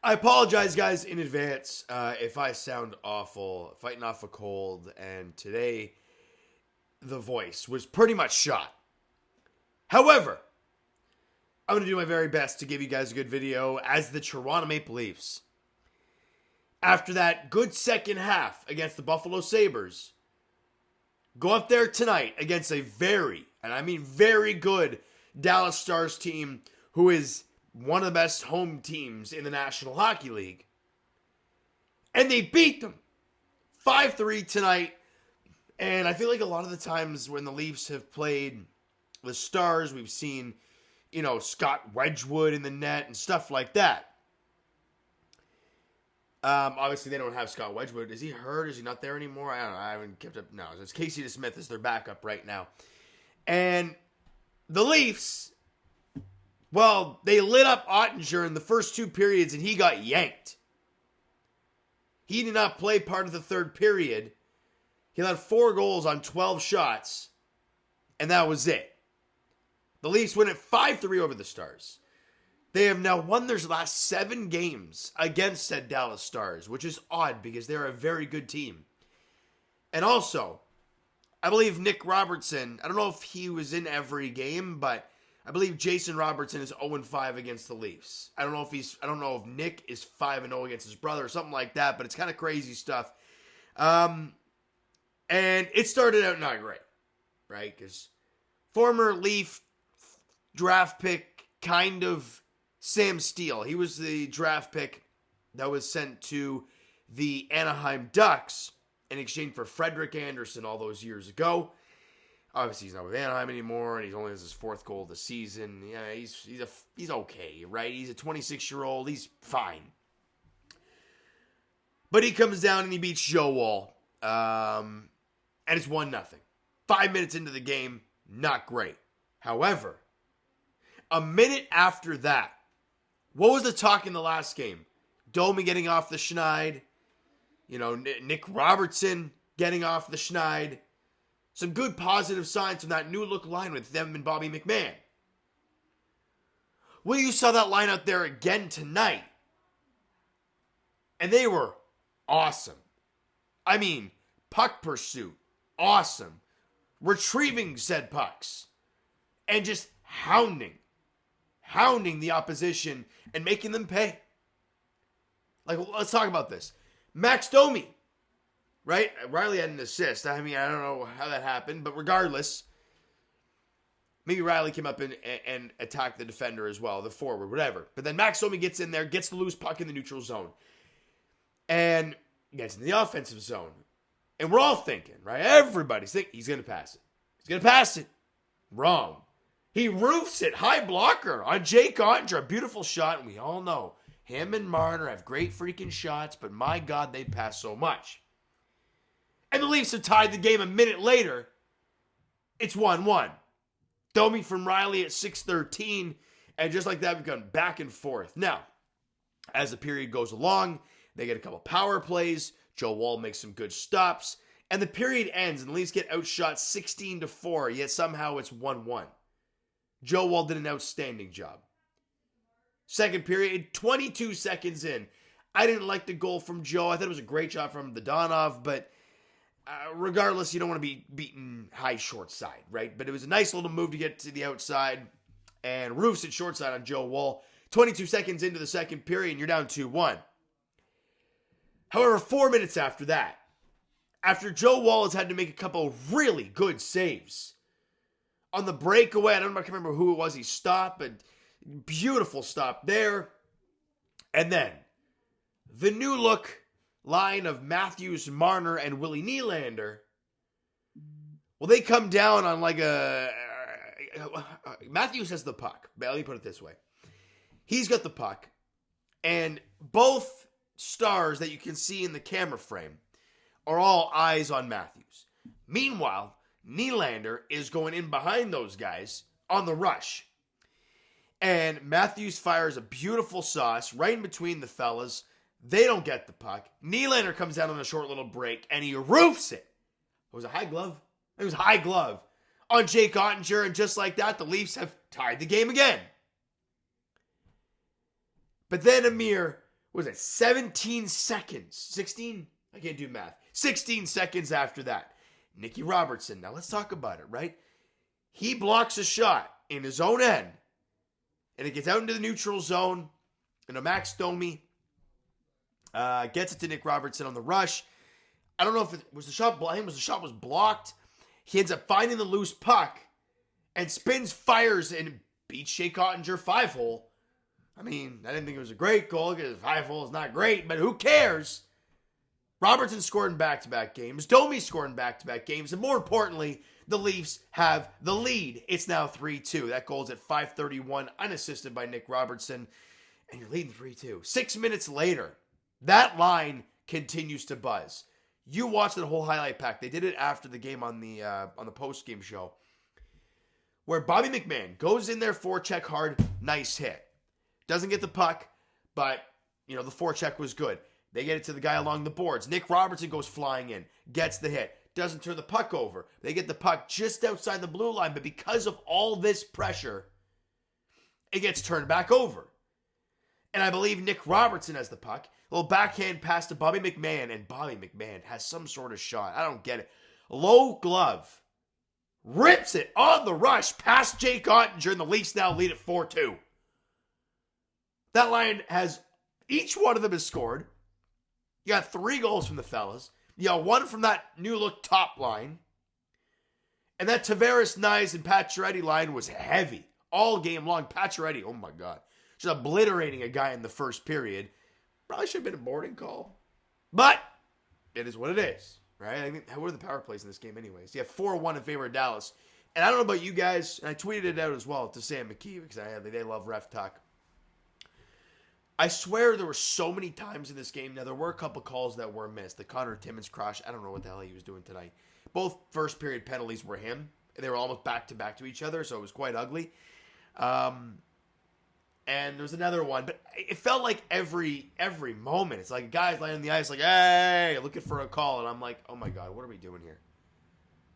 I apologize, guys, in advance if I sound awful, fighting off a cold, and today the voice was pretty much shot. However, I'm going to do my very best to give you guys a good video as the Toronto Maple Leafs, after that good second half against the Buffalo Sabres, go up there tonight against a very, and I mean very good Dallas Stars team who is one of the best home teams in the National Hockey League. And they beat them 5-3 tonight. And I feel like a lot of the times when the Leafs have played the Stars, we've seen, Scott Wedgwood in the net and stuff like that. Obviously, they don't have Scott Wedgwood. Is he hurt? Is he not there anymore? I don't know. I haven't kept up. No, it's Casey DeSmith is their backup right now. And the Leafs, well, they lit up Ottinger in the first two periods, and he got yanked. He did not play part of the third period. He had 4 goals on 12 shots, and that was it. The Leafs win at 5-3 over the Stars. They have now won their last 7 games against said Dallas Stars, which is odd because they're a very good team. And also, I believe Nick Robertson, I don't know if he was in every game, but I believe Jason Robertson is 0-5 against the Leafs. I don't know if Nick is 5-0 against his brother or something like that, but it's kind of crazy stuff. And it started out not great, right? Because former Leaf draft pick, kind of Sam Steele. He was the draft pick that was sent to the Anaheim Ducks in exchange for Frederik Andersen all those years ago. Obviously, he's not with Anaheim anymore, and he only has his 4th goal of the season. Yeah, he's okay, right? He's a 26-year-old. He's fine. But he comes down and he beats Joe Woll. And it's 1-0. 5 minutes into the game, not great. However, a minute after that, what was the talk in the last game? Domi getting off the schneid. Nick Robertson getting off the schneid. Some good positive signs from that new look line with them and Bobby McMahon. Well, you saw that line out there again tonight. And they were awesome. I mean, puck pursuit, awesome. Retrieving said pucks. And just hounding the opposition and making them pay. Like, let's talk about this. Max Domi, right? Riley had an assist. I mean, I don't know how that happened, but regardless, maybe Riley came up and attacked the defender as well, the forward, whatever. But then Max Domi gets in there, gets the loose puck in the neutral zone, and gets in the offensive zone. And we're all thinking, right? Everybody's thinking he's going to pass it. He's going to pass it. Wrong. He roofs it, high blocker on Jake Ottinger. A beautiful shot, and we all know him and Marner have great freaking shots, but my God, they pass so much. And the Leafs have tied the game a minute later. It's 1-1. Domi from Riley at 6:13, and just like that, we've gone back and forth. Now, as the period goes along, they get a couple power plays. Joe Woll makes some good stops, and the period ends, and the Leafs get outshot 16-4, yet somehow it's 1-1. Joe Woll did an outstanding job. Second period, 22 seconds in. I didn't like the goal from Joe. I thought it was a great shot from Dadonov, but regardless, you don't want to be beaten high short side, right? But it was a nice little move to get to the outside, and roofs it short side on Joe Woll. 22 seconds into the second period, and you're down 2-1. However, 4 minutes after that, after Joe Woll has had to make a couple really good saves, on the breakaway, I can't remember who it was he stopped, but beautiful stop there. And then, the new look line of Matthews, Marner, and Willie Nylander, well, they come down on like a... Matthews has the puck. Let me put it this way. He's got the puck, and both Stars that you can see in the camera frame are all eyes on Matthews. Meanwhile, Nylander is going in behind those guys on the rush. And Matthews fires a beautiful sauce right in between the fellas. They don't get the puck. Nylander comes down on a short little break, and he roofs it. It was a high glove. It was high glove on Jake Ottinger, and just like that, the Leafs have tied the game again. But then Amir was it 17 seconds? 16? I can't do math. 16 seconds after that, Nicky Robertson. Now let's talk about it, right? He blocks a shot in his own end, and it gets out into the neutral zone, and Max Domi gets it to Nick Robertson on the rush. I don't know if it was the shot blind, was the shot was blocked. He ends up finding the loose puck and spins, fires, and beats Shea Cottinger 5-hole. I mean, I didn't think it was a great goal because 5-hole is not great, but who cares? Robertson scored in back-to-back games. Domi scored in back-to-back games. And more importantly, the Leafs have the lead. It's now 3-2. That goal's at 5:31, unassisted by Nick Robertson. And you're leading 3-2. 6 minutes later, that line continues to buzz. You watch the whole highlight pack. They did it after the game on the post-game show, where Bobby McMahon goes in there, forecheck hard, nice hit. Doesn't get the puck, but, the forecheck was good. They get it to the guy along the boards. Nick Robertson goes flying in, gets the hit, doesn't turn the puck over. They get the puck just outside the blue line, but because of all this pressure, it gets turned back over. And I believe Nick Robertson has the puck. A little backhand pass to Bobby McMahon, and Bobby McMahon has some sort of shot. I don't get it. Low glove. Rips it on the rush past Jake Ottinger, and the Leafs now lead at 4-2. That line has, each one of them has scored. You got 3 goals from the fellas. You got 1 from that new look top line. And that Tavares, Nyes, and Pacioretty line was heavy all game long. Pacioretty, oh my God, just obliterating a guy in the first period. Probably should have been a boarding call. But it is what it is, right? I mean, what are the power plays in this game anyways? You have 4-1 in favor of Dallas. And I don't know about you guys, and I tweeted it out as well to Sam McKee because they love ref talk. I swear there were so many times in this game. Now, there were a couple calls that were missed. The Connor Timmins crash, I don't know what the hell he was doing tonight. Both first period penalties were him. They were almost back to each other, so it was quite ugly. And there was another one, but it felt like every moment. It's like a guy's laying on the ice like, hey, looking for a call. And I'm like, oh my God, what are we doing here?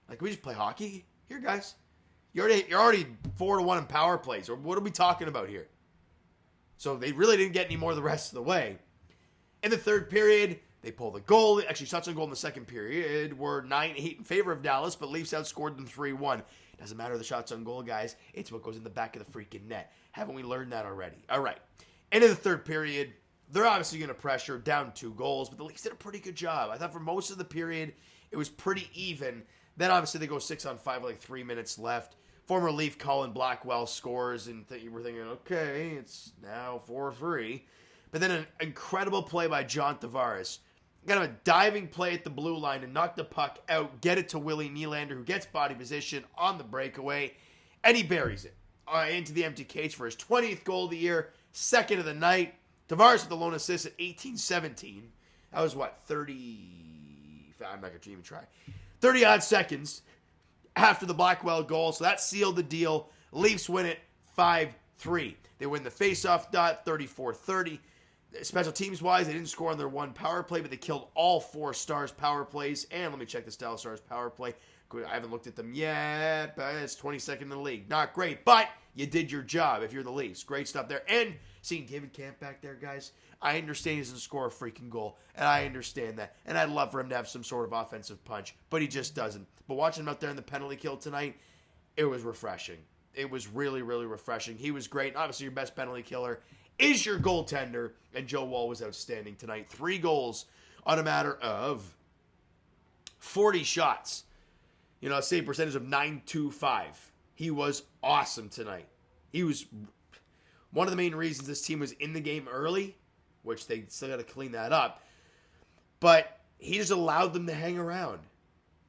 Like, can we just play hockey here, guys? You're already 4-1 in power plays. Or what are we talking about here? So they really didn't get any more the rest of the way. In the third period, they pull the goal. Actually, shots on goal in the second period were 9-8 in favor of Dallas, but Leafs outscored them 3-1. Doesn't matter the shots on goal, guys. It's what goes in the back of the freaking net. Haven't we learned that already? All right. End of the third period, they're obviously going to pressure, down 2 goals, but the Leafs did a pretty good job. I thought for most of the period, it was pretty even. Then obviously they go 6-on-5 with like 3 minutes left. Former Leaf Colin Blackwell scores, and you were thinking, okay, it's now 4-3. But then an incredible play by John Tavares. Got a diving play at the blue line to knock the puck out, get it to Willie Nylander, who gets body position on the breakaway, and he buries it into the empty cage for his 20th goal of the year, second of the night. Tavares with the lone assist at 18-17. That was what, 30... I'm not going to even try. 30-odd seconds after the Blackwell goal, so that sealed the deal. Leafs win it 5-3. They win the faceoff dot 34-30. Special teams-wise, they didn't score on their 1 power play, but they killed all 4 Stars power plays. And let me check the Dallas Stars power play. I haven't looked at them yet, but it's 22nd in the league. Not great, but you did your job if you're the Leafs. Great stuff there. And seeing David Camp back there, guys, I understand he doesn't score a freaking goal, and I understand that. And I'd love for him to have some sort of offensive punch, but he just doesn't. But watching him out there in the penalty kill tonight, it was refreshing. It was really, really refreshing. He was great. Obviously, your best penalty killer is your goaltender, and Joe Woll was outstanding tonight. 3 goals on a matter of 40 shots. A save percentage of .925. He was awesome tonight. He was one of the main reasons this team was in the game early, which they still got to clean that up. But he just allowed them to hang around.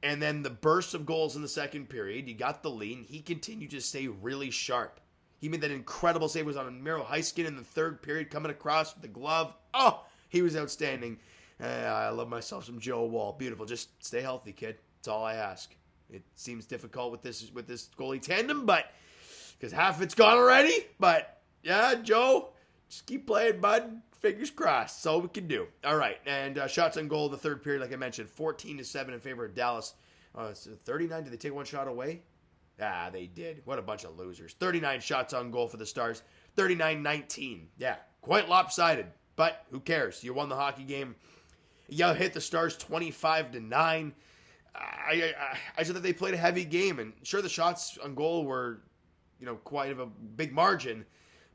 And then the burst of goals in the second period, you got the lead, and he continued to stay really sharp. He made that incredible save. It was on Miro Heiskanen in the third period, coming across with the glove. Oh, he was outstanding. I love myself some Joe Woll. Beautiful. Just stay healthy, kid. That's all I ask. It seems difficult with this goalie tandem, but because half of it's gone already. But yeah, Joe, just keep playing, bud. Fingers crossed. That's all we can do. All right, and shots on goal in the third period, like I mentioned, 14-7 in favor of Dallas. 39. Did they take 1 shot away? Ah, they did. What a bunch of losers. 39 shots on goal for the Stars. 39-19. Yeah, quite lopsided. But who cares? You won the hockey game. You hit the Stars 25-9. I said that they played a heavy game, and sure, the shots on goal were, quite of a big margin,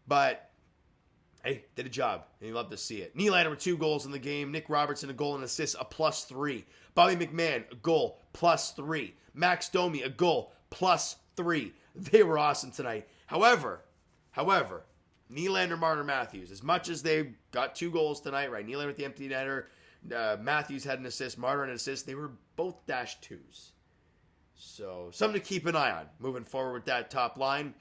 but hey, did a job, and you love to see it. Nylander with 2 goals in the game. Nick Robertson, a goal and assist, a +3. Bobby McMahon, a goal, +3. Max Domi, a goal, +3. They were awesome tonight. However, Nylander, Marner, Matthews, as much as they got 2 goals tonight, right? Nylander with the empty netter, Matthews had an assist, Marner had an assist. They were both -2s. So something to keep an eye on moving forward with that top line.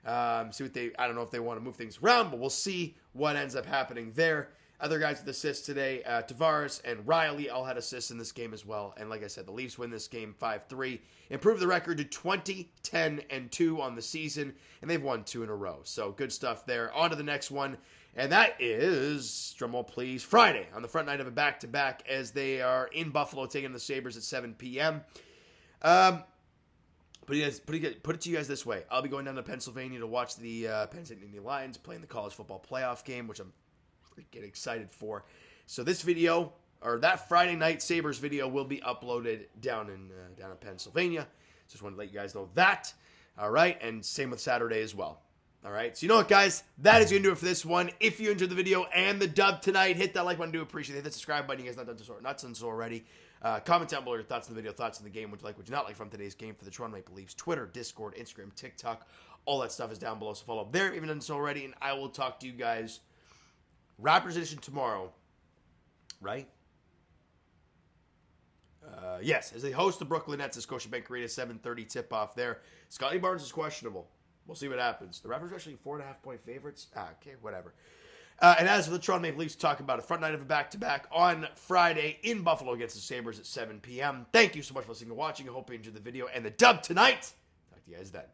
See what I don't know if they want to move things around, but we'll see what ends up happening there. Other guys with assists today, Tavares and Riley all had assists in this game as well. And like I said, the Leafs win this game 5-3, improve the record to 20-10-2 on the season, and they've won 2 in a row. So good stuff there. On to the next one, and that is, drumroll please, Friday on the front night of a back-to-back as they are in Buffalo taking the Sabres at 7 p.m. Put it to you guys this way. I'll be going down to Pennsylvania to watch the Penn State Nittany Lions playing the college football playoff game, which I'm freaking excited for. So this video, or that Friday night Sabres video, will be uploaded down in Pennsylvania. Just wanted to let you guys know that. All right, and same with Saturday as well. All right, so you know what, guys? That is going to do it for this one. If you enjoyed the video and the dub tonight, hit that like button. Do appreciate it. Hit that subscribe button. You guys not done so already. Comment down below your thoughts on the video, thoughts on the game, what you like, what you not like from today's game for the Toronto Maple Leafs. Twitter, Discord, Instagram, TikTok, all that stuff is down below. So follow up there if you haven't done so already, and I will talk to you guys Raptors edition tomorrow, right? Yes, as they host the Brooklyn Nets at Scotiabank Arena, 7:30 tip-off there. Scotty Barnes is questionable. We'll see what happens. The Raptors are actually 4.5-point favorites. Okay, whatever. And as for the Toronto Maple Leafs, talk about a front night of a back-to-back on Friday in Buffalo against the Sabres at 7 p.m. Thank you so much for listening and watching. I hope you enjoyed the video and the dub tonight. Talk to you guys then.